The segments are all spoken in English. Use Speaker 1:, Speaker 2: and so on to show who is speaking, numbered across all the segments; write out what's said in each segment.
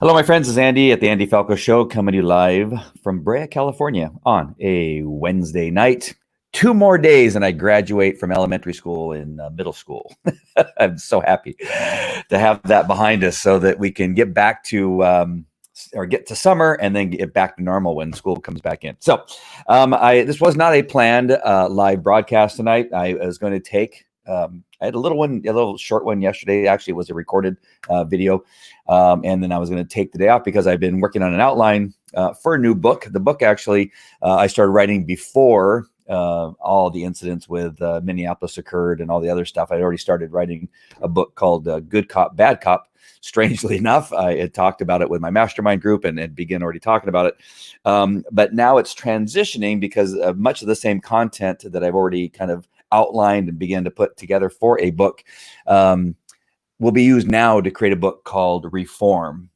Speaker 1: Hello, my friends. It's Andy at the Andy Falco Show, coming to you live from Brea, California on a Wednesday night. 2 more days and I graduate from elementary school and middle school. I'm so happy to have that behind us so that we can get back to or get to summer and then get back to normal when school comes back in. So this was not a planned live broadcast tonight. I was going to take I had a little short one yesterday. Actually, it was a recorded video. And then I was going to take the day off because I've been working on an outline for a new book. The book actually I started writing before all the incidents with Minneapolis occurred and all the other stuff. I'd already started writing a book called Good Cop, Bad Cop. Strangely enough, I had talked about it with my mastermind group and began already talking about it. But now it's transitioning because much of the same content that I've already kind of outlined and began to put together for a book will be used now to create a book called Reform.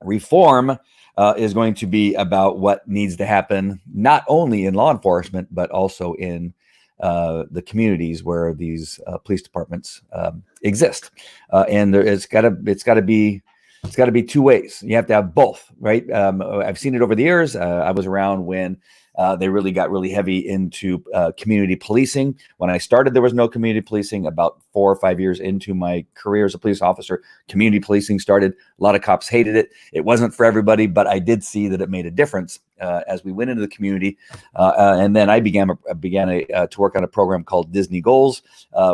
Speaker 1: Reform is going to be about what needs to happen, not only in law enforcement, but also in the communities where these police departments exist. And it's got to be two ways. You have to have both, right? I've seen it over the years. I was around when they really got really heavy into community policing. When I started, there was no community policing. About 4 or 5 years into my career as a police officer, community policing started. A lot of cops hated it. It wasn't for everybody, but I did see that it made a difference as we went into the community. And then I began to work on a program called Disney Goals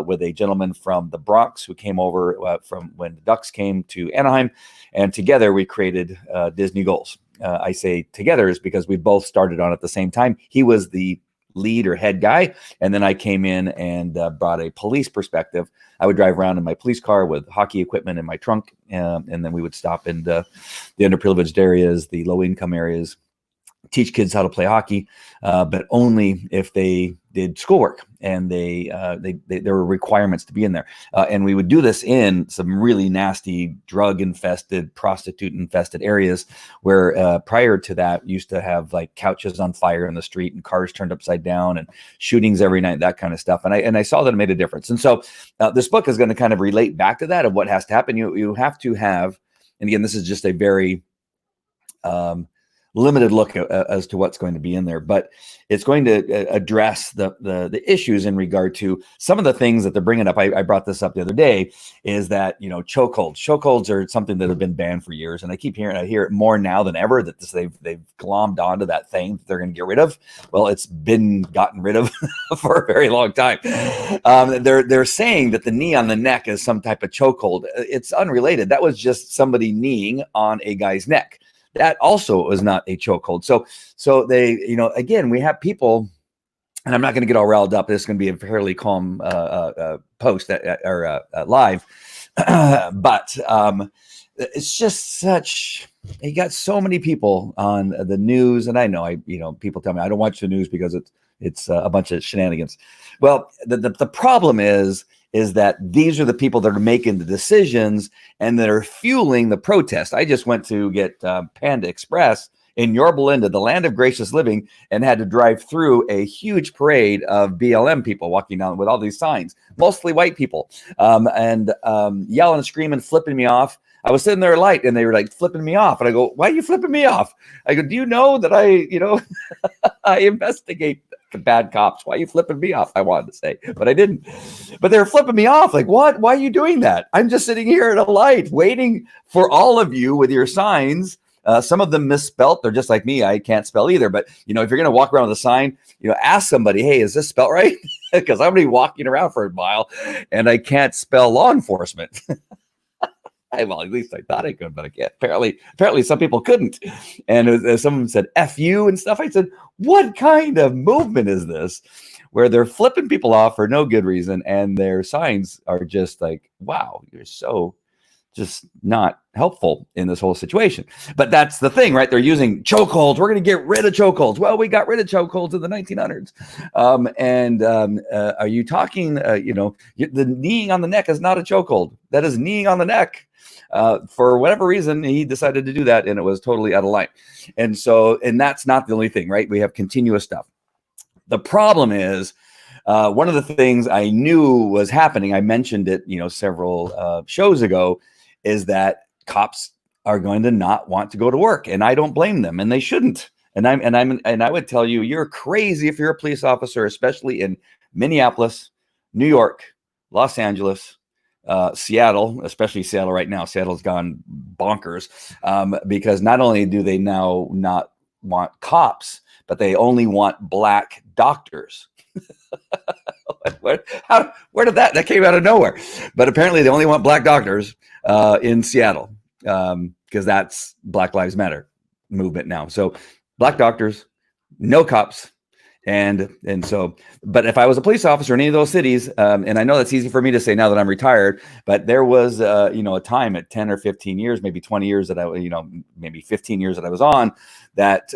Speaker 1: with a gentleman from the Bronx who came over from when the Ducks came to Anaheim. And together we created Disney Goals. I say together is because we both started on at the same time. He was the lead or head guy, and then I came in and brought a police perspective. I would drive around in my police car with hockey equipment in my trunk, and then we would stop in the underprivileged areas, the low-income areas, teach kids how to play hockey, but only if they did schoolwork and there were requirements to be in there. And we would do this in some really nasty drug-infested, prostitute-infested areas where prior to that used to have like couches on fire in the street and cars turned upside down and shootings every night, that kind of stuff. And I saw that it made a difference. And so this book is going to kind of relate back to that of what has to happen. You have to have, and again, this is just a very limited look as to what's going to be in there, but it's going to address the issues in regard to some of the things that they're bringing up. I brought this up the other day, is that, chokeholds are something that have been banned for years. And I hear it more now than ever that they've glommed onto that thing that they're going to get rid of. Well, it's been gotten rid of for a very long time. They're saying that the knee on the neck is some type of chokehold. It's unrelated. That was just somebody kneeing on a guy's neck. That also is not a chokehold. So they, again, we have people, and I'm not going to get all riled up. This is going to be a fairly calm post or live, but it's just you got so many people on the news, and I know people tell me I don't watch the news because it's a bunch of shenanigans. Well, the problem is that these are the people that are making the decisions and that are fueling the protest. I just went to get Panda Express in Yorba Linda, the land of gracious living, and had to drive through a huge parade of BLM people walking down with all these signs, mostly white people, and yelling and screaming, flipping me off. I was sitting there at light and they were like flipping me off. And I go, why are you flipping me off? I go, do you know that I investigate bad cops? Why are you flipping me off? I wanted to say, but I didn't. But they were flipping me off. Like, what? Why are you doing that? I'm just sitting here at a light waiting for all of you with your signs. Some of them misspelt. They're just like me. I can't spell either. But, if you're going to walk around with a sign, ask somebody, hey, is this spelled right? Because I'm going to be walking around for a while and I can't spell law enforcement. Well, at least I thought I could, but I can't. Apparently some people couldn't. And someone said, F you and stuff. I said, what kind of movement is this where they're flipping people off for no good reason? And their signs are just like, wow, you're so just not helpful in this whole situation. But that's the thing, right? They're using chokeholds. We're going to get rid of chokeholds. Well, we got rid of chokeholds in the 1900s. Are you talking, the kneeing on the neck is not a chokehold. That is kneeing on the neck. For whatever reason, he decided to do that, and it was totally out of line. And that's not the only thing, right? We have continuous stuff. The problem is, one of the things I knew was happening, I mentioned it, several shows ago, is that cops are going to not want to go to work, and I don't blame them, and they shouldn't. And I would tell you, you're crazy if you're a police officer, especially in Minneapolis, New York, Los Angeles, Seattle, especially Seattle right now. Seattle's gone bonkers because not only do they now not want cops, but they only want black doctors. Where did that came out of nowhere? But apparently they only want black doctors in Seattle because that's Black Lives Matter movement now. So black doctors, no cops. And so, but if I was a police officer in any of those cities, and I know that's easy for me to say now that I'm retired, but there was, a time at 10 or 15 years, maybe 20 years that maybe 15 years that I was on that,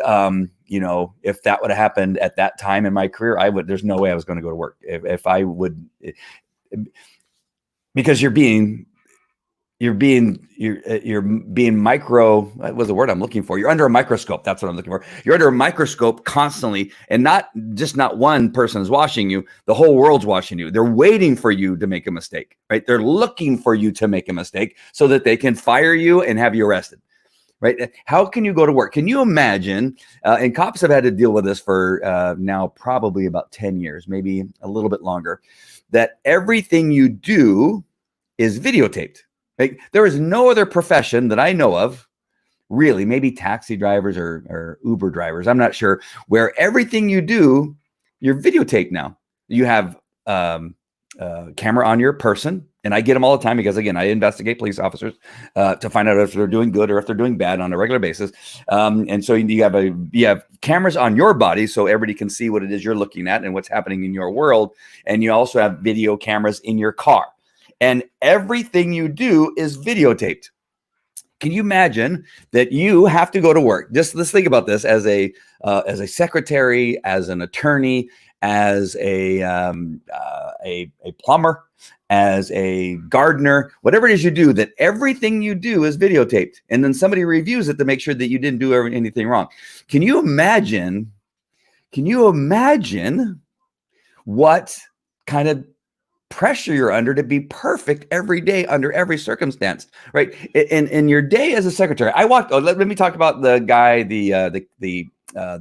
Speaker 1: if that would have happened at that time in my career, there's no way I was going to go to work if I would, because you're being micro, what was the word I'm looking for? You're under a microscope. That's what I'm looking for. You're under a microscope constantly, and not one person is watching you. The whole world's watching you. They're waiting for you to make a mistake, right? They're looking for you to make a mistake so that they can fire you and have you arrested, right? How can you go to work? Can you imagine? And cops have had to deal with this for now probably about 10 years, maybe a little bit longer, that everything you do is videotaped. Like, there is no other profession that I know of, really, maybe taxi drivers or Uber drivers, I'm not sure, where everything you do, you're videotaped now. You have camera on your person, and I get them all the time because, again, I investigate police officers to find out if they're doing good or if they're doing bad on a regular basis. And so you have cameras on your body so everybody can see what it is you're looking at and what's happening in your world. And you also have video cameras in your car. And everything you do is videotaped. Can you imagine that you have to go to work? Just let's think about this as a secretary, as an attorney, as a plumber, as a gardener, whatever it is you do, that everything you do is videotaped. And then somebody reviews it to make sure that you didn't do anything wrong. Can you imagine what kind of pressure you're under to be perfect every day under every circumstance, right? In your day as a secretary, let me talk about the guy, the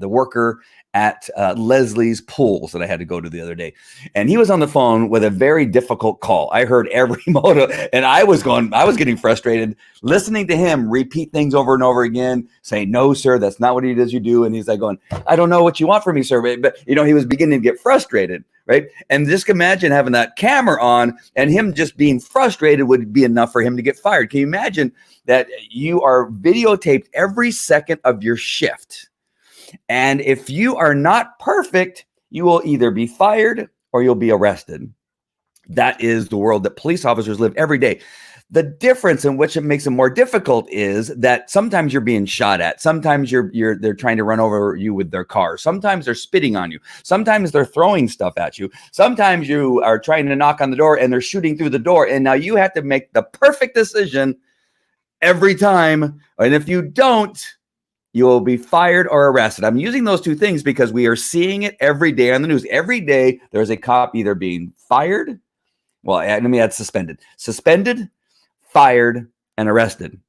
Speaker 1: worker at Leslie's Pools that I had to go to the other day. And he was on the phone with a very difficult call. I heard every moto, and I was getting frustrated listening to him repeat things over and over again, saying, "No, sir, that's not what it is you do." And he's like going, "I don't know what you want from me, sir." But he was beginning to get frustrated. Right. And just imagine having that camera on and him just being frustrated would be enough for him to get fired. Can you imagine that you are videotaped every second of your shift? And if you are not perfect, you will either be fired or you'll be arrested. That is the world that police officers live every day. The difference in which it makes it more difficult is that sometimes you're being shot at. Sometimes they're trying to run over you with their car. Sometimes they're spitting on you. Sometimes they're throwing stuff at you. Sometimes you are trying to knock on the door and they're shooting through the door. And now you have to make the perfect decision every time. And if you don't, you will be fired or arrested. I'm using those two things because we are seeing it every day on the news. Every day there's a cop either being fired. Well, let me add suspended, fired, and arrested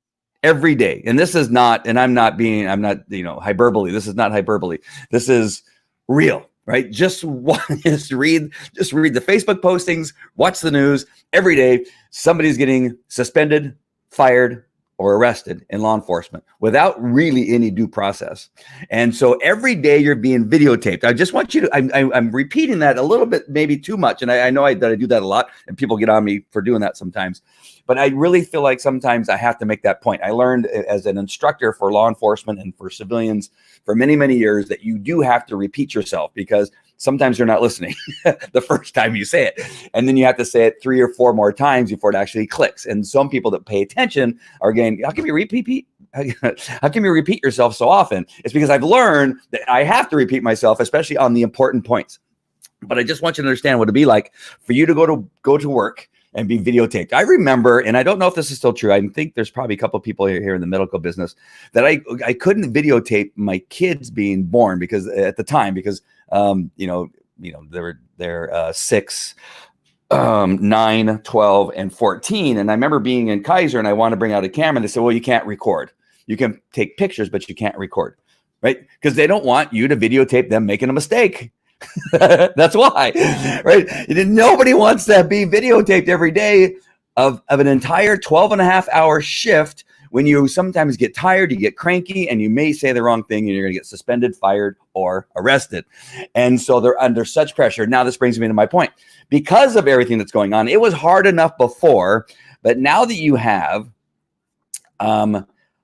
Speaker 1: every day. And this is not, and I'm not hyperbole. This is not hyperbole. This is real, right? Just read the Facebook postings, watch the news every day. Somebody's getting suspended, fired, or arrested in law enforcement without really any due process. And so every day you're being videotaped. I just want you to, I'm repeating that a little bit, maybe too much. And I know that I do that a lot and people get on me for doing that sometimes, but I really feel like sometimes I have to make that point. I learned as an instructor for law enforcement and for civilians for many, many years that you do have to repeat yourself because sometimes you're not listening the first time you say it. And then you have to say it 3 or 4 more times before it actually clicks. And some people that pay attention are going, how can you repeat yourself so often? It's because I've learned that I have to repeat myself, especially on the important points. But I just want you to understand what it'd be like for you to go to work and be videotaped. I remember, and I don't know if this is still true, I think there's probably a couple of people here in the medical business that I couldn't videotape my kids being born because at the time, because they're 6, 9, 12, and 14. And I remember being in Kaiser and I want to bring out a camera. And they said, well, you can't record. You can take pictures, but you can't record, right? Because they don't want you to videotape them making a mistake. That's why, right? Nobody wants to be videotaped every day of an entire 12.5-hour shift when you sometimes get tired, you get cranky, and you may say the wrong thing and you're going to get suspended, fired, or arrested. And so they're under such pressure. Now, this brings me to my point. Because of everything that's going on, it was hard enough before, but now that you have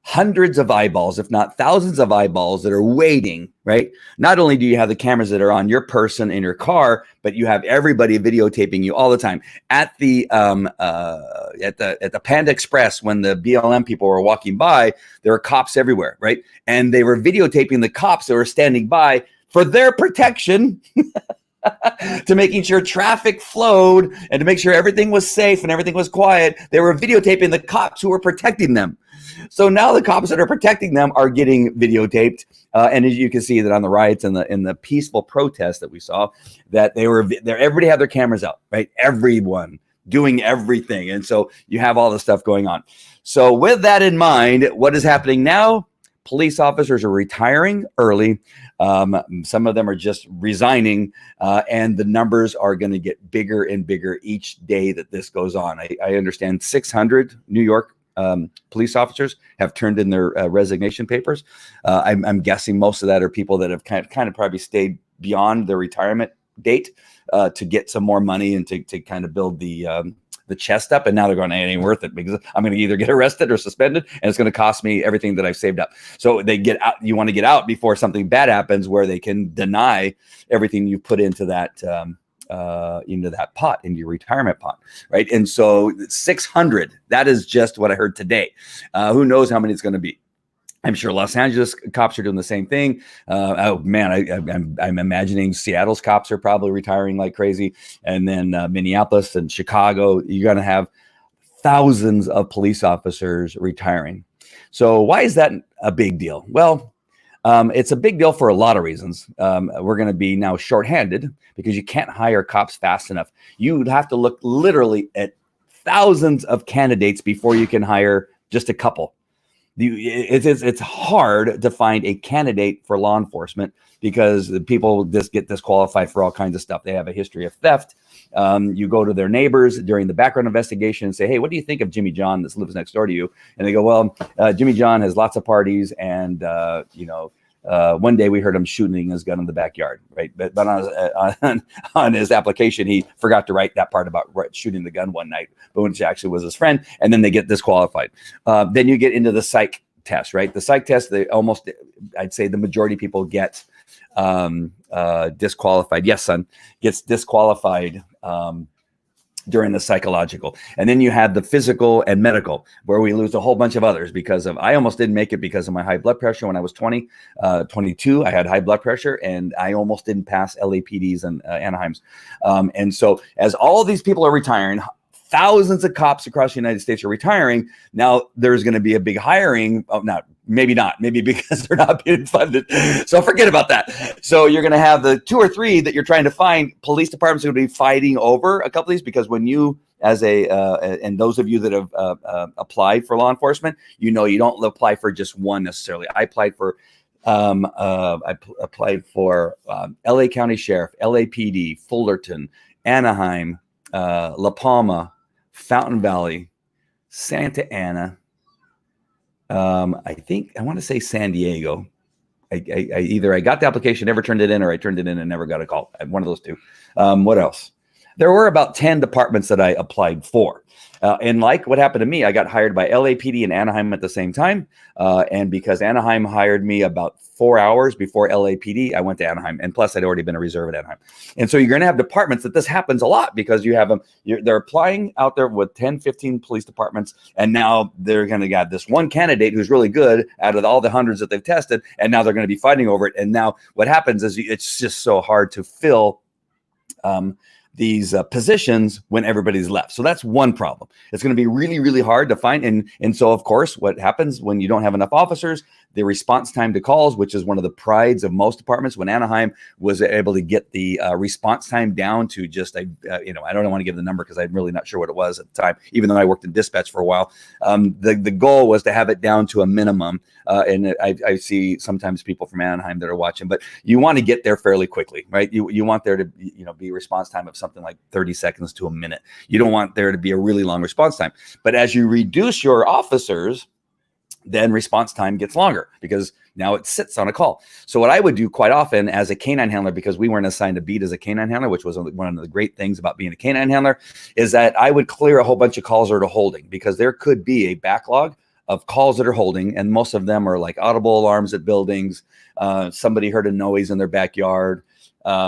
Speaker 1: hundreds of eyeballs, if not thousands of eyeballs that are waiting, right? Not only do you have the cameras that are on your person in your car, but you have everybody videotaping you all the time. At the Panda Express, when the BLM people were walking by, there were cops everywhere, right? And they were videotaping the cops that were standing by for their protection. To making sure traffic flowed and to make sure everything was safe and everything was quiet. They were videotaping the cops who were protecting them. So now the cops that are protecting them are getting videotaped. And as you can see that on the riots and the peaceful protests that we saw, that everybody had their cameras out, right? Everyone doing everything. And so you have all this stuff going on. So with that in mind, what is happening now? Police officers are retiring early. Some of them are just resigning, and the numbers are going to get bigger and bigger each day that this goes on. I understand 600 New York police officers have turned in their resignation papers. I'm guessing most of that are people that have kind of probably stayed beyond their retirement date to get some more money and to kind of build the chest up, and now they're going, it ain't worth it because I'm going to either get arrested or suspended, and it's going to cost me everything that I've saved up. So they get out. You want to get out before something bad happens, where they can deny everything you put into that pot, into your retirement pot, right? And so 600. That is just what I heard today. Who knows how many it's going to be? I'm sure Los Angeles cops are doing the same thing. Oh man, I'm imagining Seattle's cops are probably retiring like crazy, and then Minneapolis and Chicago. You're going to have thousands of police officers retiring. So why is that a big deal? Well, it's a big deal for a lot of reasons. We're going to be now shorthanded because you can't hire cops fast enough. You would have to look literally at thousands of candidates before you can hire just a couple. It's hard to find a candidate for law enforcement because people just get disqualified for all kinds of stuff. They have a history of theft. You go to their neighbors during the background investigation and say, hey, what do you think of Jimmy John that lives next door to you? And they go, well, Jimmy John has lots of parties and, one day we heard him shooting his gun in the backyard, right? But on his application, he forgot to write that part about shooting the gun one night, but which actually was his friend, and then they get disqualified. Then you get into the psych test, right? The psych test, I'd say the majority of people get disqualified. Yes, son, gets disqualified during the psychological. And then you have the physical and medical, where we lose a whole bunch of others because I almost didn't make it because of my high blood pressure when I was 22. I had high blood pressure and I almost didn't pass LAPDs and Anaheims. And so as all these people are retiring, thousands of cops across the United States are retiring. Now there's going to be a big hiring. Maybe not, because they're not being funded. So forget about that. So you're going to have the 2 or 3 that you're trying to find. Police departments are going to be fighting over a couple of these because when you, and those of you that have applied for law enforcement, you don't apply for just one necessarily. I applied for LA County Sheriff, LAPD, Fullerton, Anaheim, La Palma, Fountain Valley, Santa Ana. I think I want to say San Diego. I either I got the application, never turned it in, or I turned it in and never got a call. One of those two. What else? There were about 10 departments that I applied for. And like what happened to me, I got hired by LAPD and Anaheim at the same time. And because Anaheim hired me about 4 hours before LAPD, I went to Anaheim. And plus, I'd already been a reserve at Anaheim. And so you're going to have departments that this happens a lot because you have them. They're applying out there with 10, 15 police departments. And now they're going to get this one candidate who's really good out of all the hundreds that they've tested. And now they're going to be fighting over it. And now what happens is it's just so hard to fill these positions when everybody's left. So that's one problem. It's going to be really, really hard to find. And so, of course, what happens when you don't have enough officers, the response time to calls, which is one of the prides of most departments, when Anaheim was able to get the response time down to just, I don't want to give the number because I'm really not sure what it was at the time, even though I worked in dispatch for a while. The goal was to have it down to a minimum. And I see sometimes people from Anaheim that are watching, but you want to get there fairly quickly, right? You want there to be response time of something like 30 seconds to a minute. You don't want there to be a really long response time. But as you reduce your officers, then response time gets longer because now it sits on a call. So what I would do quite often as a canine handler, because we weren't assigned a beat as a canine handler, which was one of the great things about being a canine handler, is that I would clear a whole bunch of calls that are holding, because there could be a backlog of calls that are holding, and most of them are like audible alarms at buildings. Somebody heard a noise in their backyard.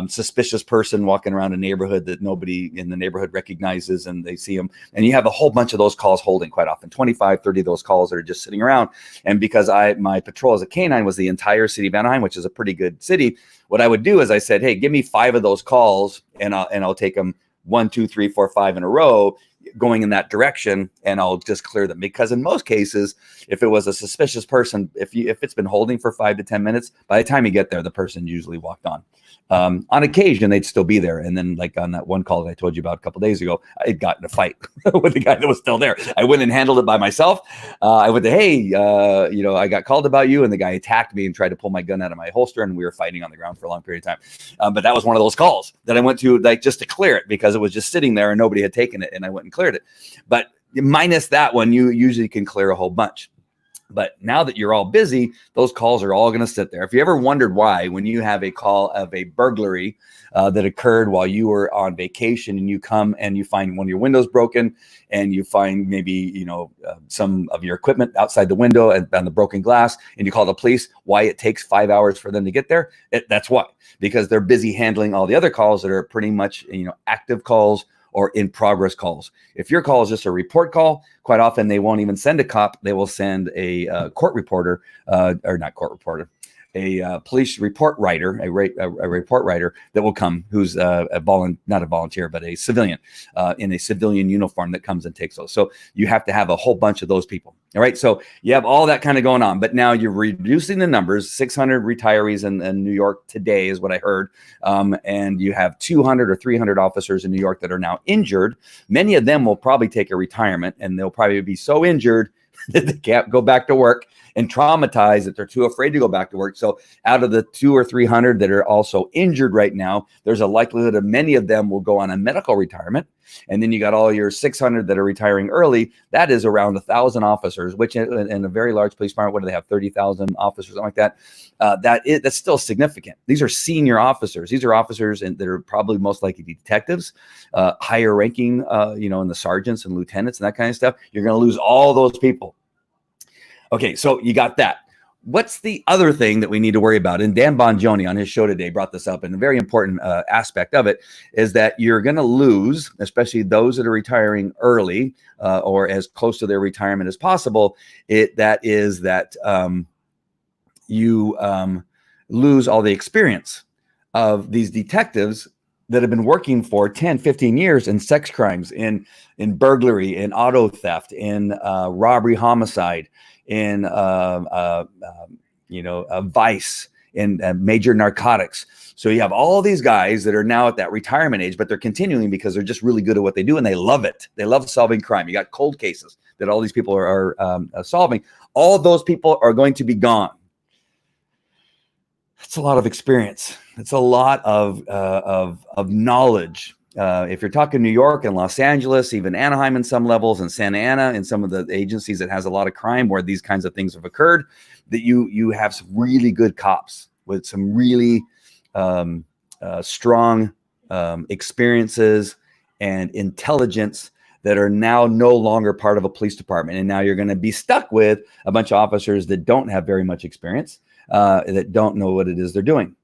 Speaker 1: Suspicious person walking around a neighborhood that nobody in the neighborhood recognizes, and they see them. And you have a whole bunch of those calls holding quite often, 25, 30 of those calls that are just sitting around. And because my patrol as a canine was the entire city of Anaheim, which is a pretty good city, what I would do is I said, hey, give me 5 of those calls, and I'll take them 1, 2, 3, 4, 5 in a row, going in that direction, and I'll just clear them. Because in most cases, if it was a suspicious person, if it's been holding for 5 to 10 minutes, by the time you get there, the person usually walked on. On occasion, they'd still be there. And then, like on that one call that I told you about a couple of days ago, I got in a fight with the guy that was still there. I went and handled it by myself. I went to, hey, I got called about you, and the guy attacked me and tried to pull my gun out of my holster, and we were fighting on the ground for a long period of time. But that was one of those calls that I went to, like, just to clear it, because it was just sitting there and nobody had taken it, and I went and cleared it. But minus that one, you usually can clear a whole bunch. But now that you're all busy, those calls are all going to sit there. If you ever wondered why, when you have a call of a burglary that occurred while you were on vacation, and you come and you find one of your windows broken, and you find maybe, some of your equipment outside the window and on the broken glass, and you call the police, why it takes 5 hours for them to get there? That's why, because they're busy handling all the other calls that are pretty much, active calls or in progress calls. If your call is just a report call, quite often they won't even send a cop. They will send a court reporter, or not court reporter, a police report writer, a report writer that will come, who's not a volunteer, but a civilian in a civilian uniform that comes and takes those. So you have to have a whole bunch of those people. All right. So you have all that kind of going on, but now you're reducing the numbers. 600 retirees in New York today is what I heard. And you have 200 or 300 officers in New York that are now injured. Many of them will probably take a retirement, and they'll probably be so injured that they can't go back to work, and traumatized that they're too afraid to go back to work. So out of the 200 or 300 that are also injured right now, there's a likelihood of many of them will go on a medical retirement. And then you got all your 600 that are retiring early. That is around 1,000 officers, which in a very large police department, what do they have, 30,000 officers, something like that? That's still significant. These are senior officers. These are officers that are probably most likely detectives, higher ranking, in the sergeants and lieutenants and that kind of stuff. You're going to lose all those people. Okay, so you got that. What's the other thing that we need to worry about? And Dan Bongiorno on his show today brought this up, and a very important aspect of it is that you're going to lose, especially those that are retiring early or as close to their retirement as possible. You lose all the experience of these detectives that have been working for 10, 15 years in sex crimes, in burglary, in auto theft, in robbery, homicide, in vice, in major narcotics. So you have all these guys that are now at that retirement age, but they're continuing because they're just really good at what they do, and they love it. They love solving crime. You got cold cases that all these people are solving. All those people are going to be gone. That's a lot of experience. It's a lot of knowledge. If you're talking New York and Los Angeles, even Anaheim in some levels, and Santa Ana in some of the agencies that has a lot of crime where these kinds of things have occurred, that you have some really good cops with some really strong experiences and intelligence that are now no longer part of a police department. And now you're going to be stuck with a bunch of officers that don't have very much experience, that don't know what it is they're doing.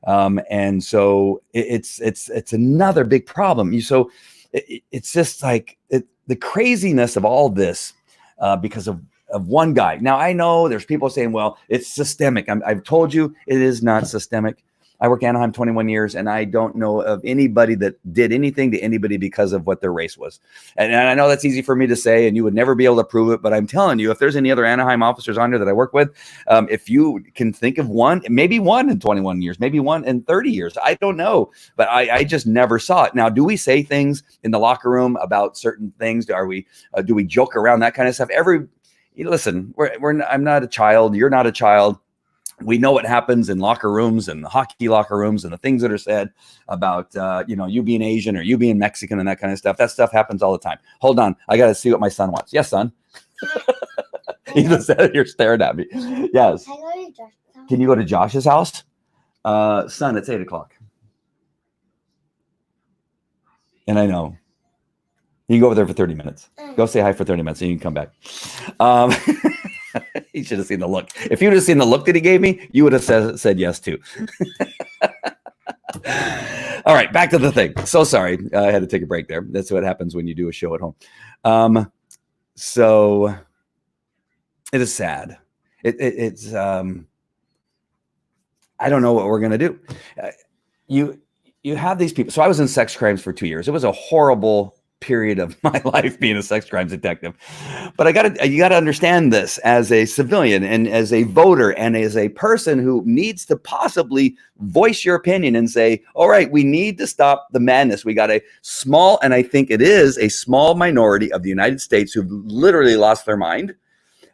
Speaker 1: And so it's another big problem. It's just like the craziness of all this, because of one guy. Now I know there's people saying, well, it's systemic. I've told you it is not systemic. I worked at Anaheim 21 years, and I don't know of anybody that did anything to anybody because of what their race was. And I know that's easy for me to say, and you would never be able to prove it, but I'm telling you, if there's any other Anaheim officers on here that I work with, if you can think of one, maybe one in 21 years, maybe one in 30 years, I don't know, but I just never saw it. Now, do we say things in the locker room about certain things? Do we joke around, that kind of stuff? Listen, I'm not a child. You're not a child. We know what happens in locker rooms and the hockey locker rooms and the things that are said about, you being Asian or you being Mexican and that kind of stuff. That stuff happens all the time. Hold on. I got to see what my son wants. Yes, son. He just said you're staring at me. Yes. Can you go to Josh's house? Son, it's 8:00. And I know. You can go over there for 30 minutes. Go say hi for 30 minutes and you can come back. You should have seen the look. If you would have seen the look that he gave me, you would have said yes too. All right, back to the thing. So sorry. I had to take a break there. That's what happens when you do a show at home. So it is sad. It's I don't know what we're going to do. You have these people. So I was in sex crimes for 2 years. It was a horrible period of my life being a sex crimes detective. But you got to understand this as a civilian and as a voter and as a person who needs to possibly voice your opinion and say, all right, we need to stop the madness. We got a small, and I think it is a small minority of the United States who've literally lost their mind,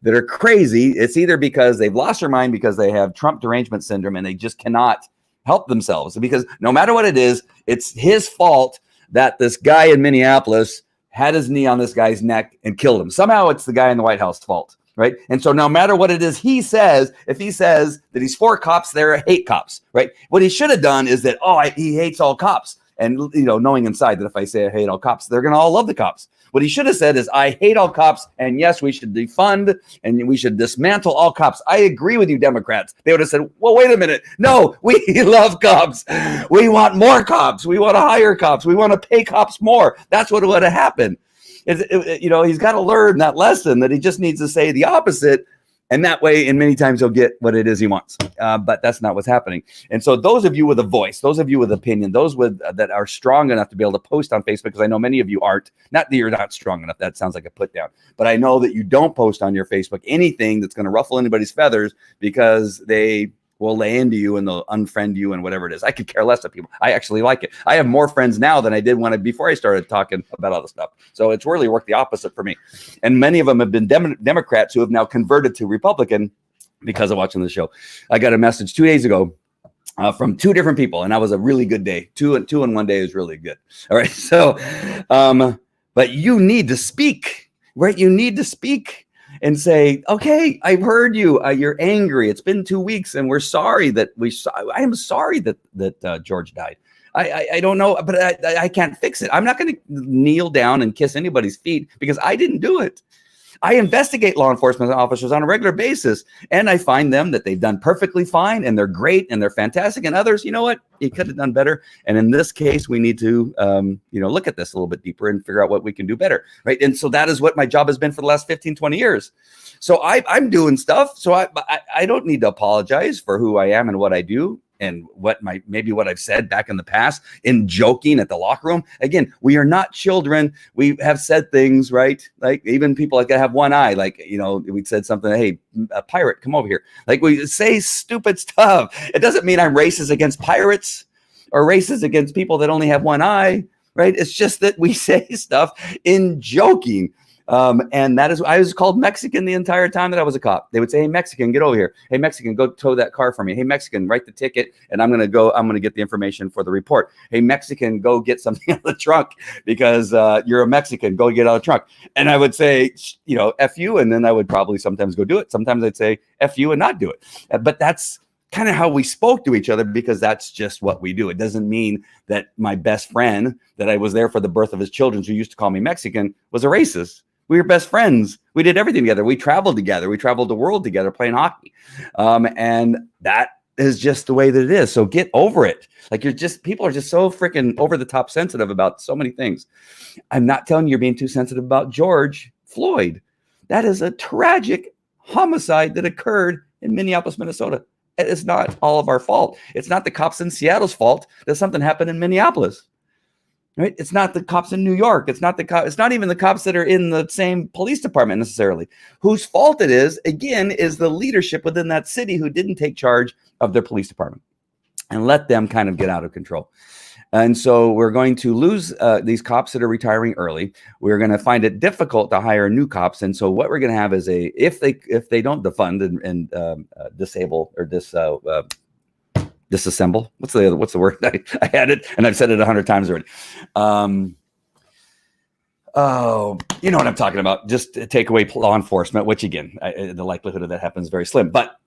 Speaker 1: that are crazy. It's either because they've lost their mind because they have Trump derangement syndrome and they just cannot help themselves, because no matter what it is, it's his fault that this guy in Minneapolis had his knee on this guy's neck and killed him. Somehow it's the guy in the White House fault, right? And so no matter what it is he says, if he says that he's for cops, they're hate cops, right? What he should have done is that, he hates all cops. And, knowing inside that if I say I hate all cops, they're going to all love the cops. What he should have said is, I hate all cops, and yes, we should defund and we should dismantle all cops. I agree with you, Democrats. They would have said, well, wait a minute. No, we love cops. We want more cops. We want to hire cops. We want to pay cops more. That's what would have happened. He's got to learn that lesson, that he just needs to say the opposite. And that way, and many times he'll get what it is he wants. But that's not what's happening. And so those of you with a voice, those of you with opinion, those that are strong enough to be able to post on Facebook, because I know many of you aren't, not that you're not strong enough. That sounds like a put down. But I know that you don't post on your Facebook anything that's going to ruffle anybody's feathers, because they will lay into you and they'll unfriend you and whatever it is. I could care less of people. I actually like it. I have more friends now than I did before I started talking about all this stuff. So it's really worked the opposite for me. And many of them have been Democrats who have now converted to Republican because of watching the show. I got a message 2 days ago from 2 different people, and that was a really good day. Two in one day is really good. All right. So, but you need to speak, right? You need to speak and say, okay, I've heard you. You're angry. It's been 2 weeks, and we're sorry I am sorry that George died. I don't know, but I can't fix it. I'm not going to kneel down and kiss anybody's feet because I didn't do it. I investigate law enforcement officers on a regular basis, and I find them that they've done perfectly fine, and they're great, and they're fantastic. And others, you know what? You could have done better. And in this case, we need to, look at this a little bit deeper and figure out what we can do better, right? And so that is what my job has been for the last 15, 20 years. So I'm doing stuff. So I don't need to apologize for who I am and what I do, and what I've said back in the past in joking at the locker room. Again, we are not children. We have said things, right? Like even people like that have one eye, like, we said something, hey, a pirate, come over here. Like we say stupid stuff. It doesn't mean I'm racist against pirates or racist against people that only have one eye, right? It's just that we say stuff in joking. And I was called Mexican the entire time that I was a cop. They would say, hey, Mexican, get over here. Hey, Mexican, go tow that car for me. Hey, Mexican, write the ticket. And I'm going to get the information for the report. Hey, Mexican, go get something out of the trunk because you're a Mexican. Go get out of the trunk. And I would say, F you. And then I would probably sometimes go do it. Sometimes I'd say F you and not do it. But that's kind of how we spoke to each other, because that's just what we do. It doesn't mean that my best friend that I was there for the birth of his children, who used to call me Mexican, was a racist. We were best friends. We did everything together. We traveled together. We traveled the world together playing hockey. And that is just the way that it is. So get over it. Like people are just so freaking over the top sensitive about so many things. I'm not telling you you're being too sensitive about George Floyd. That is a tragic homicide that occurred in Minneapolis, Minnesota. It's not all of our fault. It's not the cops in Seattle's fault that something happened in Minneapolis. Right? It's not the cops in New York. It's not it's not even the cops that are in the same police department necessarily. Whose fault it is, again, is the leadership within that city who didn't take charge of their police department and let them kind of get out of control. And so we're going to lose these cops that are retiring early. We're going to find it difficult to hire new cops. And so what we're going to have is if they don't defund and disable or disassemble. What's the word? I had it and I've said it 100 times already. Oh, you know what I'm talking about. Just take away law enforcement, which again, the likelihood of that happens is very slim. But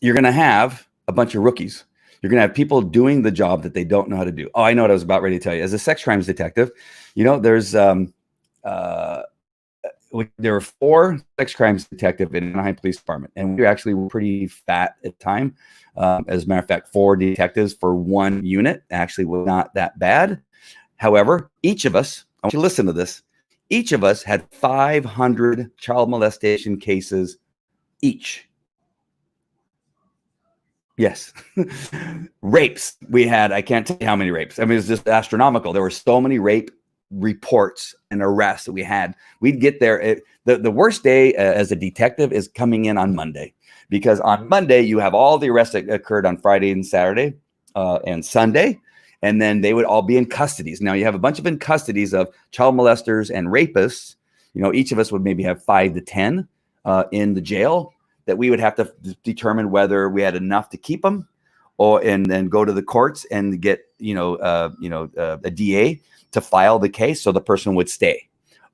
Speaker 1: you're going to have a bunch of rookies. You're going to have people doing the job that they don't know how to do. Oh, I know what I was about ready to tell you. As a sex crimes detective, there's there were 4 sex crimes detectives in Anaheim Police Department, and we actually were pretty fat at the time. As a matter of fact, 4 detectives for 1 unit actually was not that bad. However, each of us, I want you to listen to this, each of us had 500 child molestation cases each. Yes. Rapes. We had, I can't tell you how many rapes. I mean, it's just astronomical. There were so many rape reports and arrests that we had. We'd get there. The worst day as a detective is coming in on Monday, because on Monday you have all the arrests that occurred on Friday and Saturday and Sunday, and then they would all be in custodies. Now you have a bunch of in custodies of child molesters and rapists. Each of us would maybe have 5 to 10 in the jail that we would have to determine whether we had enough to keep them, and then go to the courts and get a DA to file the case so the person would stay.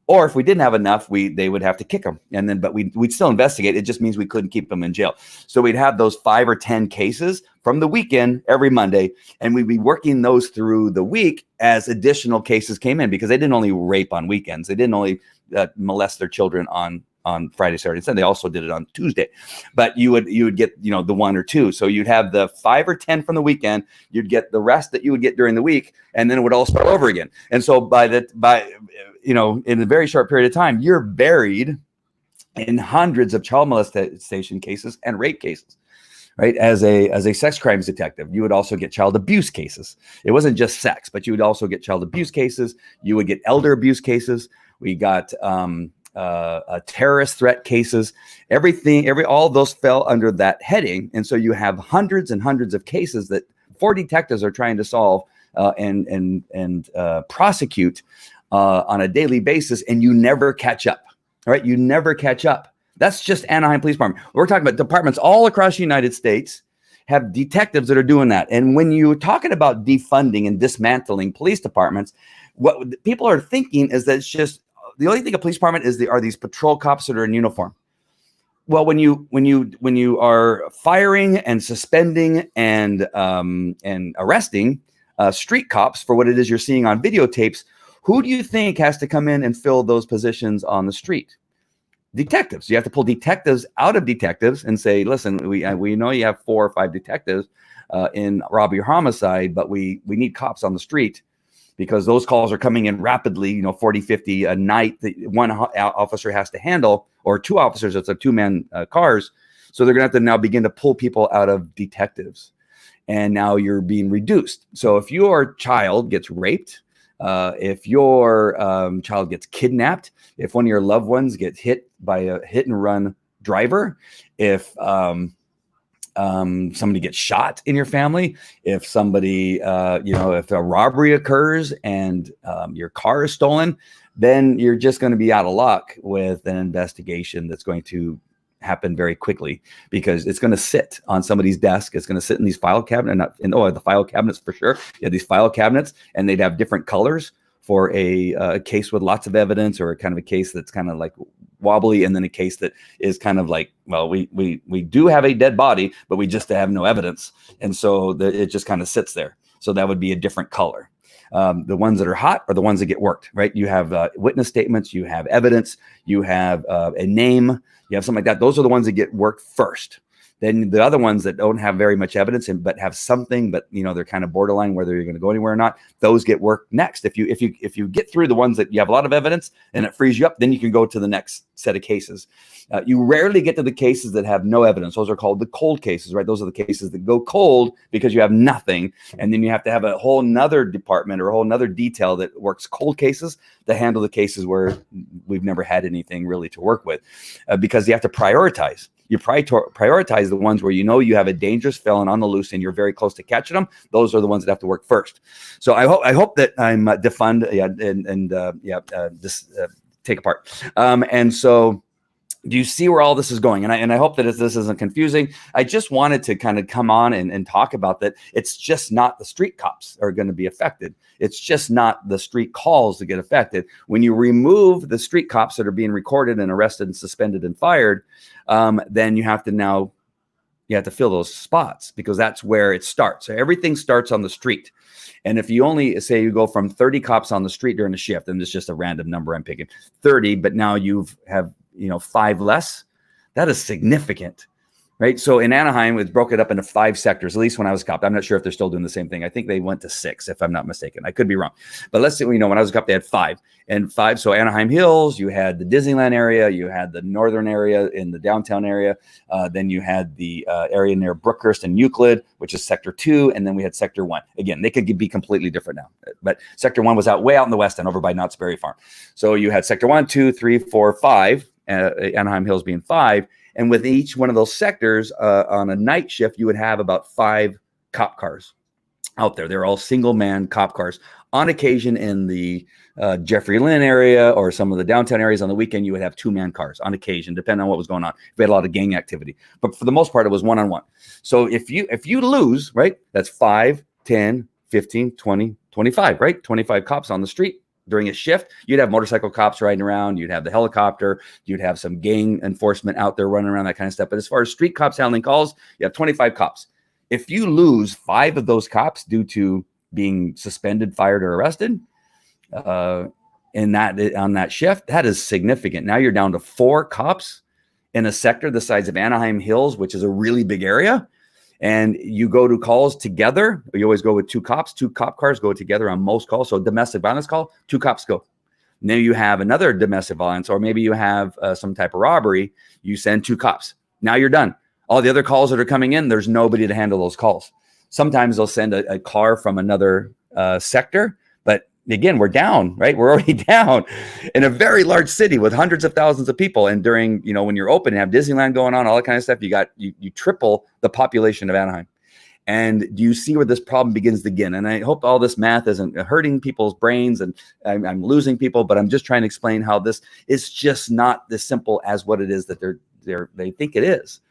Speaker 1: Or if we didn't have enough, they would have to kick them, but we'd still investigate. It just means we couldn't keep them in jail. So we'd have those 5 or 10 cases from the weekend every Monday, and we'd be working those through the week as additional cases came in, because they didn't only rape on weekends. They didn't only molest their children on Friday, Saturday, and Sunday. They also did it on Tuesday. But you would get, the 1 or 2. So you'd have the 5 or 10 from the weekend, you'd get the rest that you would get during the week, and then it would all start over again. And so in a very short period of time, you're buried in hundreds of child molestation cases and rape cases. Right. As a sex crimes detective, you would also get child abuse cases. It wasn't just sex, but you would also get child abuse cases. You would get elder abuse cases. We got terrorist threat cases. All of those fell under that heading. And so you have hundreds and hundreds of cases that 4 detectives are trying to solve and prosecute on a daily basis, and you never catch up. All right, you never catch up. That's just Anaheim Police Department. We're talking about departments all across the United States have detectives that are doing that. And when you're talking about defunding and dismantling police departments, what people are thinking is that it's just the only thing a police department are these patrol cops that are in uniform. Well, when you are firing and suspending and arresting street cops for what it is you're seeing on videotapes, who do you think has to come in and fill those positions on the street? Detectives. You have to pull detectives out of detectives and say, listen, we know you have 4 or 5 detectives in robbery or homicide, but we need cops on the street, because those calls are coming in rapidly, 40, 50 a night that one officer has to handle, or 2 officers. It's a 2-man cars. So they're going to have to now begin to pull people out of detectives. And now you're being reduced. So if your child gets raped, if your child gets kidnapped, if one of your loved ones gets hit by a hit and run driver, if somebody gets shot in your family, if somebody, if a robbery occurs and your car is stolen, then you're just going to be out of luck with an investigation that's going to happen very quickly, because it's going to sit on somebody's desk. It's going to sit in these file cabinets, the file cabinets for sure. Yeah, these file cabinets, and they'd have different colors for a case with lots of evidence, or kind of a case that's kind of like wobbly, and then a case that is kind of like, well, we do have a dead body, but we just have no evidence, and so it just kind of sits there. So that would be a different color. The ones that are hot are the ones that get worked, right? You have witness statements, you have evidence, you have a name, you have something like that. Those are the ones that get worked first. Then the other ones that don't have very much evidence but have something, but they're kind of borderline whether you're going to go anywhere or not, those get worked next. If you get through the ones that you have a lot of evidence and it frees you up, then you can go to the next set of cases. You rarely get to the cases that have no evidence. Those are called the cold cases, right? Those are the cases that go cold because you have nothing. And then you have to have a whole nother department or a whole nother detail that works cold cases to handle the cases where we've never had anything really to work with, because you have to prioritize. You prioritize the ones where you have a dangerous felon on the loose and you're very close to catching them. Those are the ones that have to work first. So I hope that I'm defund take apart. And so, do you see where all this is going? And I hope that this isn't confusing. I just wanted to kind of come on and talk about that. It's just not the street cops are going to be affected. It's just not the street calls that get affected. When you remove the street cops that are being recorded and arrested and suspended and fired, then you have to fill those spots, because that's where it starts. So everything starts on the street. And if you only say you go from 30 cops on the street during a shift, and it's just a random number I'm picking, 30, but now you have 5 less, that is significant, right? So in Anaheim, it's broken up into 5 sectors, at least when I was a cop. I'm not sure if they're still doing the same thing. I think they went to 6, if I'm not mistaken. I could be wrong. But let's say, when I was a cop, they had 5. And 5, so Anaheim Hills, you had the Disneyland area, you had the northern area in the downtown area. Then you had the area near Brookhurst and Euclid, which is Sector 2. And then we had Sector 1. Again, they could be completely different now. But Sector 1 was way out in the west end over by Knott's Berry Farm. So you had Sector 1, 2, 3, 4, 5. Anaheim Hills being 5, and with each one of those sectors on a night shift, you would have about 5 cop cars out there. They're all single man cop cars. On occasion, in the Jeffrey Lynn area or some of the downtown areas on the weekend, you would have 2-man cars on occasion, depending on what was going on. We had a lot of gang activity, but for the most part, it was one-on-one. So if you lose, right, that's 5, 10, 15, 20, 25, right? 25 cops on the street. During a shift, you'd have motorcycle cops riding around, you'd have the helicopter, you'd have some gang enforcement out there running around, that kind of stuff. But as far as street cops handling calls, you have 25 cops. If you lose 5 of those cops due to being suspended, fired, or arrested on that shift, that is significant. Now you're down to 4 cops in a sector the size of Anaheim Hills, which is a really big area. And you go to calls together. You always go with 2 cops. 2 cop cars go together on most calls. So domestic violence call, 2 cops go. Now you have another domestic violence, or maybe you have some type of robbery. You send 2 cops. Now you're done. All the other calls that are coming in, there's nobody to handle those calls. Sometimes they'll send a car from another sector. But again, we're down, right? We're already down in a very large city with hundreds of thousands of people. And during, when you're open and have Disneyland going on, all that kind of stuff, you triple the population of Anaheim. And do you see where this problem begins to begin? And I hope all this math isn't hurting people's brains and I'm losing people, but I'm just trying to explain how this is just not as simple as what it is that they think it is.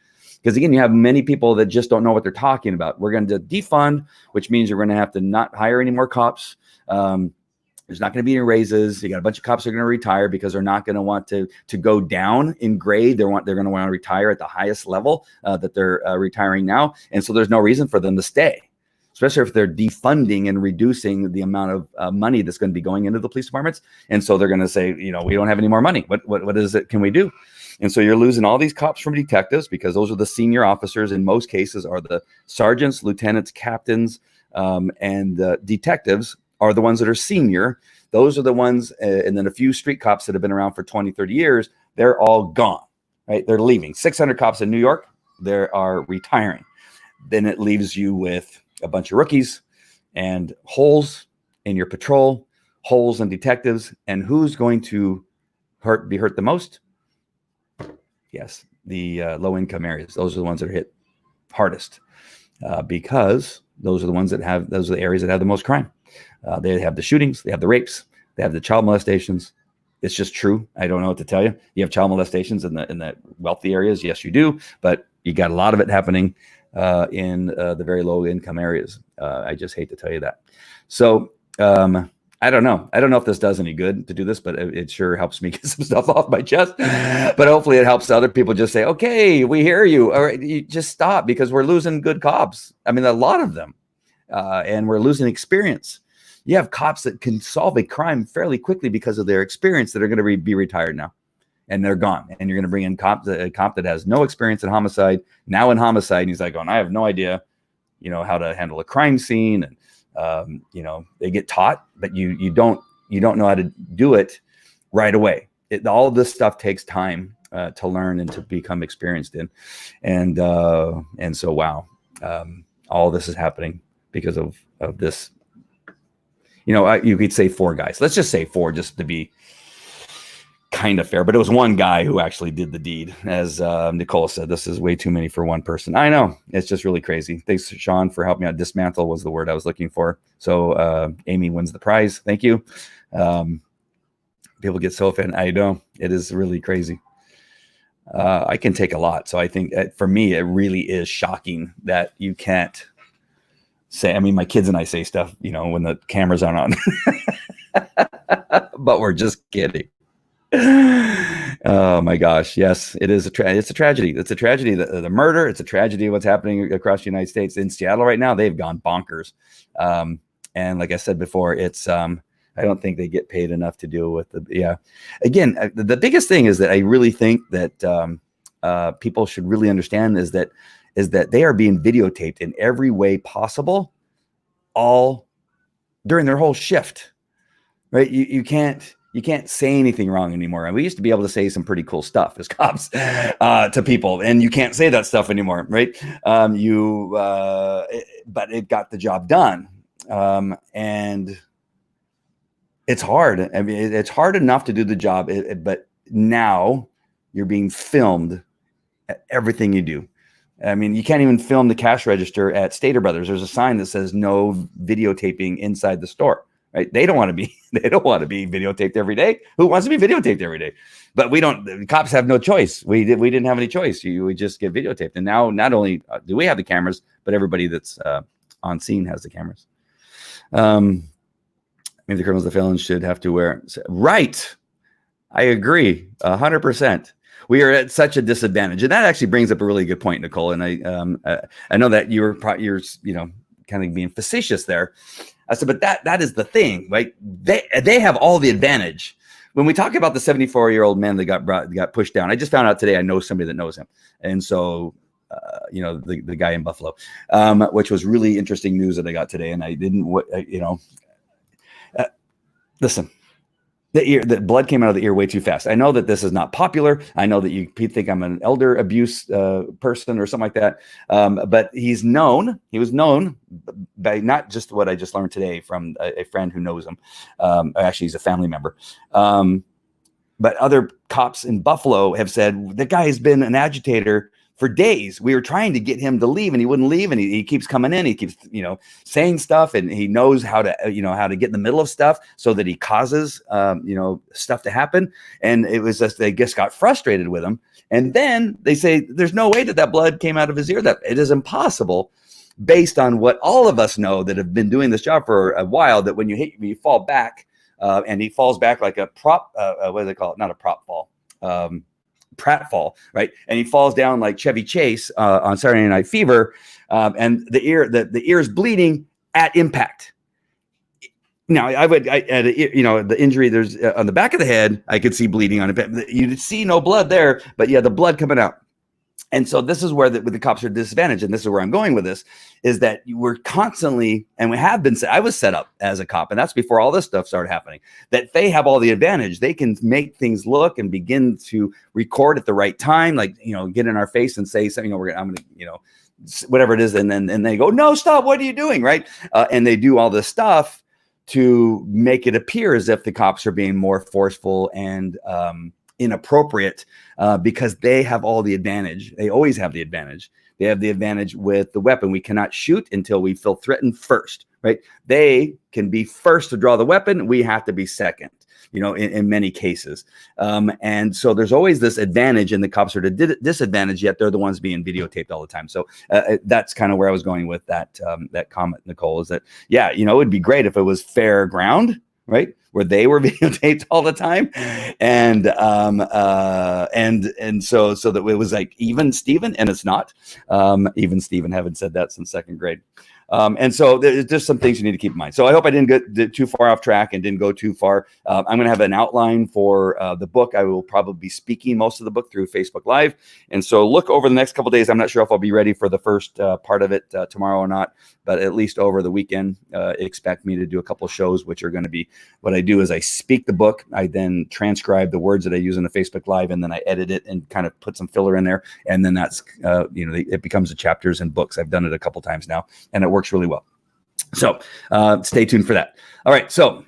Speaker 1: Because again, you have many people that just don't know what they're talking about. We're going to defund, which means you're going to have to not hire any more cops. There's not going to be any raises. You got a bunch of cops that are going to retire because they're not going to want to go down in grade. They're going to want to retire at the highest level that they're retiring now. And so there's no reason for them to stay, especially if they're defunding and reducing the amount of money that's going to be going into the police departments. And so they're going to say, we don't have any more money. What is it? Can we do? And so you're losing all these cops from detectives, because those are the senior officers. In most cases are the sergeants, lieutenants, captains, and detectives are the ones that are senior. Those are the ones, and then a few street cops that have been around for 20, 30 years, they're all gone, right? They're leaving. 600 cops in New York, they are retiring. Then it leaves you with a bunch of rookies and holes in your patrol, holes in detectives. And who's going to be hurt the most? Yes, the low-income areas. Those are the ones that are hit hardest, because those are the areas that have the most crime. They have the shootings, they have the rapes, they have the child molestations. It's just true. I don't know what to tell you. You have child molestations in the wealthy areas. Yes, you do. But you got a lot of it happening in the very low income areas. I just hate to tell you that. So I don't know. I don't know if this does any good to do this, but it sure helps me get some stuff off my chest. But hopefully it helps other people just say, okay, we hear you. All right, you just stop, because we're losing good cops. I mean, a lot of them. And we're losing experience. You have cops that can solve a crime fairly quickly because of their experience that are going to be retired now. and they're gone. And you're going to bring in a cop that has no experience in homicide, now in homicide. And he's like, I have no idea, how to handle a crime scene. And, they get taught, but you don't know how to do it right away. All of this stuff takes time to learn and to become experienced in. And so, wow, all this is happening because of this. You could say 4 guys. Let's just say 4, just to be kind of fair. But it was one guy who actually did the deed. As Nicole said, this is way too many for one person. I know. It's just really crazy. Thanks, Sean, for helping me out. Dismantle was the word I was looking for. So Amy wins the prize. Thank you. People get so offended. I know. It is really crazy. I can take a lot. So I think for me, it really is shocking that you can't say, my kids and I say stuff, when the cameras aren't on, but we're just kidding. Oh my gosh. Yes, it is it's a tragedy. It's a tragedy. The murder, it's a tragedy. What's happening across the United States. In Seattle right now, they've gone bonkers. And like I said before, it's, I don't think they get paid enough to deal with again, the biggest thing is that I really think that people should really understand is that they are being videotaped in every way possible, all during their whole shift, right? You can't say anything wrong anymore. And we used to be able to say some pretty cool stuff as cops to people, and you can't say that stuff anymore, right? But it got the job done. And it's hard. It's hard enough to do the job, but now you're being filmed at everything you do. You can't even film the cash register at Stater Brothers. There's a sign that says no videotaping inside the store, right? They don't want to be videotaped every day. Who wants to be videotaped every day? But the cops have no choice. We didn't have any choice. We just get videotaped. And now not only do we have the cameras, but everybody that's on scene has the cameras. Maybe the criminals, the felons should have to wear. Right. I agree 100%. We are at such a disadvantage. And that actually brings up a really good point, Nicole. And I know that you're kind of being facetious there. I said, but that is the thing, right? They have all the advantage. When we talk about the 74-year-old man that got pushed down, I just found out today, I know somebody that knows him. And so, the guy in Buffalo, which was really interesting news that I got today. And I didn't, listen, the blood came out of the ear way too fast. I know that this is not popular. I know that you think I'm an elder abuse person or something like that. But he was known by not just what I just learned today from a friend who knows him. Actually, he's a family member. But other cops in Buffalo have said the guy has been an agitator for days. We were trying to get him to leave, and he wouldn't leave. And he keeps coming in. He keeps, saying stuff, and he knows how to get in the middle of stuff so that he causes, stuff to happen. And it was just, they just got frustrated with him. And then they say, there's no way that blood came out of his ear. That it is impossible, based on what all of us know that have been doing this job for a while, that when you fall back, and he falls back like a prop, what do they call it? Not a prop fall. Pratfall, right? And he falls down like Chevy Chase on Saturday Night Fever, and the ear is bleeding at impact. Now, the injury there's on the back of the head, I could see bleeding on it. You see no blood there, but the blood coming out. And so this is where the cops are disadvantaged, and this is where I'm going with this, is that we're constantly, and we have been, I was set up as a cop, and that's before all this stuff started happening, that they have all the advantage. They can make things look and begin to record at the right time, like, get in our face and say something, I'm going to, whatever it is. And then they go, no, stop. What are you doing? Right. And they do all this stuff to make it appear as if the cops are being more forceful and, inappropriate, because they have all the advantage. They always have the advantage. They have the advantage with the weapon. We cannot shoot until we feel threatened first, right? They can be first to draw the weapon. We have to be second, in many cases. And so there's always this advantage, and the cops are at a disadvantage, yet they're the ones being videotaped all the time. So that's kind of where I was going with that comment, Nicole, is that, it would be great if it was fair ground, right, where they were videotaped all the time, and so that it was like even Steven, and it's not even Steven. Haven't said that since second grade. And so there's just some things you need to keep in mind. So I hope I didn't get too far off track and didn't go too far. I'm going to have an outline for the book. I will probably be speaking most of the book through Facebook Live. And so look over the next couple of days. I'm not sure if I'll be ready for the first part of it tomorrow or not, but at least over the weekend, expect me to do a couple of shows, which are going to be what I do is I speak the book. I then transcribe the words that I use in the Facebook Live, and then I edit it and kind of put some filler in there. And then that's, it becomes the chapters and books. I've done it a couple times now, and it works really well. So stay tuned for that. All right. So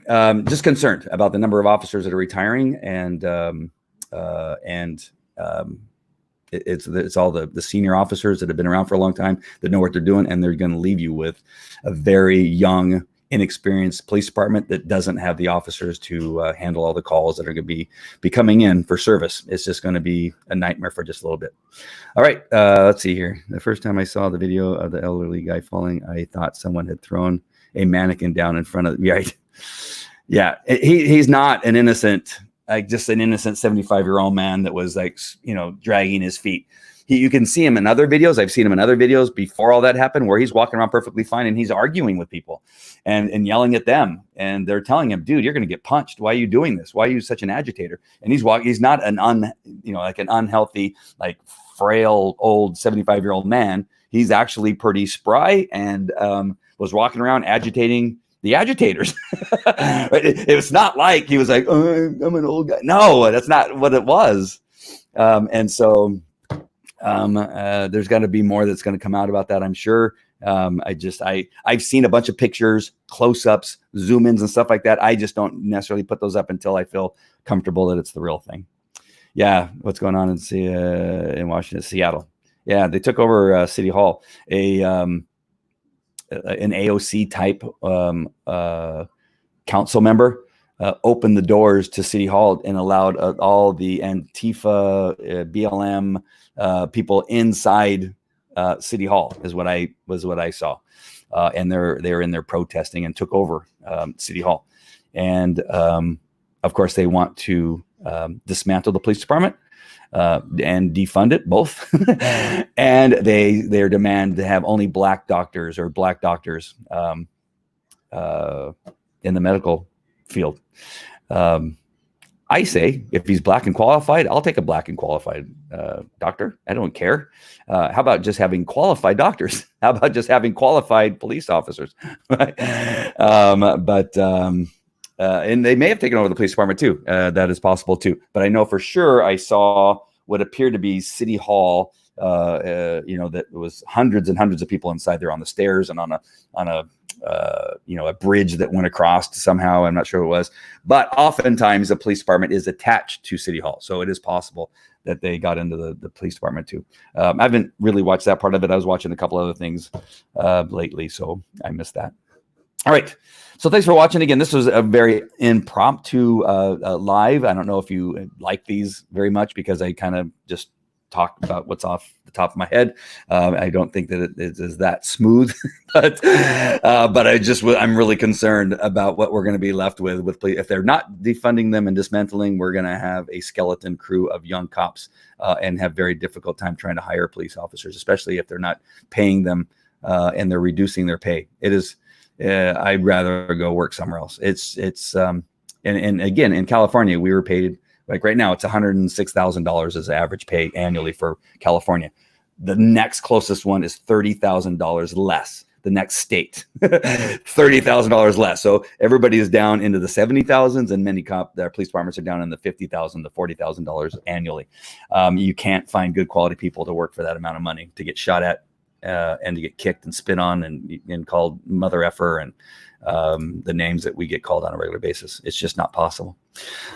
Speaker 1: just concerned about the number of officers that are retiring, and it's all the senior officers that have been around for a long time that know what they're doing, and they're going to leave you with a very young, inexperienced police department that doesn't have the officers to handle all the calls that are going to be coming in for service. It's just going to be a nightmare for just a little bit. All right, let's see here. The first time I saw the video of the elderly guy falling, I thought someone had thrown a mannequin down in front of me. Right? Yeah, he's not an innocent, like just an innocent 75-year-old man that was like, dragging his feet. You can see him in other videos. I've seen him in other videos before all that happened, where he's walking around perfectly fine and he's arguing with people and yelling at them. And they're telling him, dude, you're going to get punched. Why are you doing this? Why are you such an agitator? And he's not an unhealthy, like frail, old 75-year-old man. He's actually pretty spry and was walking around agitating the agitators. It was not like he was like, oh, I'm an old guy. No, that's not what it was. And so there's got to be more that's going to come out about that, I'm sure. I've seen a bunch of pictures, close-ups, zoom-ins and stuff like that. I just don't necessarily put those up until I feel comfortable that it's the real thing. Yeah, what's going on in Washington, Seattle? Yeah, they took over City Hall. An AOC type council member opened the doors to City Hall and allowed all the Antifa, BLM people inside City Hall is what I saw, and they're in there protesting and took over City Hall, and of course they want to dismantle the police department and defund it both, and their demand to have only black doctors in the medical field. I say, if he's black and qualified, I'll take a black and qualified doctor. I don't care. How about just having qualified doctors? How about just having qualified police officers? And they may have taken over the police department too. That is possible too. But I know for sure I saw what appeared to be City Hall. That was hundreds and hundreds of people inside there on the stairs and on a bridge that went across somehow. I'm not sure what it was, but oftentimes the police department is attached to City Hall. So it is possible that they got into the police department too. I haven't really watched that part of it. I was watching a couple other things lately, so I missed that. All right. So thanks for watching. Again, this was a very impromptu live. I don't know if you like these very much because I kind of just talk about what's off the top of my head. I don't think that it is that smooth, but I'm really concerned about what we're going to be left with police. If they're not defunding them and dismantling, we're going to have a skeleton crew of young cops and have very difficult time trying to hire police officers, especially if they're not paying them and they're reducing their pay. It is. I'd rather go work somewhere else. And again, in California, we were paid. Like right now, it's $106,000 as average pay annually for California. The next closest one is $30,000 less. The next state, $30,000 less. So everybody is down into the 70,000s, and many their police departments are down in the $50,000 to $40,000 annually. You can't find good quality people to work for that amount of money, to get shot at and to get kicked and spit on and called mother effer and the names that we get called on a regular basis. It's just not possible.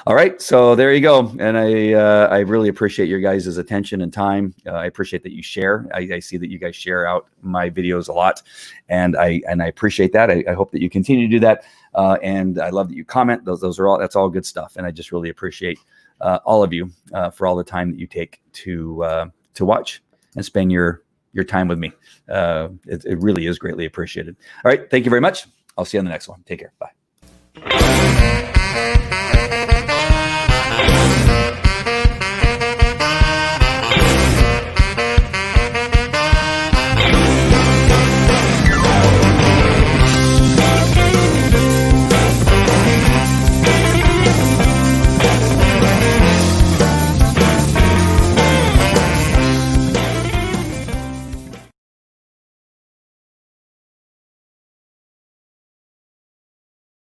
Speaker 1: All right. So there you go. And I really appreciate your guys' attention and time. I appreciate that you share. I see that you guys share out my videos a lot, and I appreciate that. I hope that you continue to do that. And I love that you comment. That's all good stuff. And I just really appreciate all of you for all the time that you take to watch and spend your time with me. It really is greatly appreciated. All right. Thank you very much. I'll see you on the next one. Take care. Bye.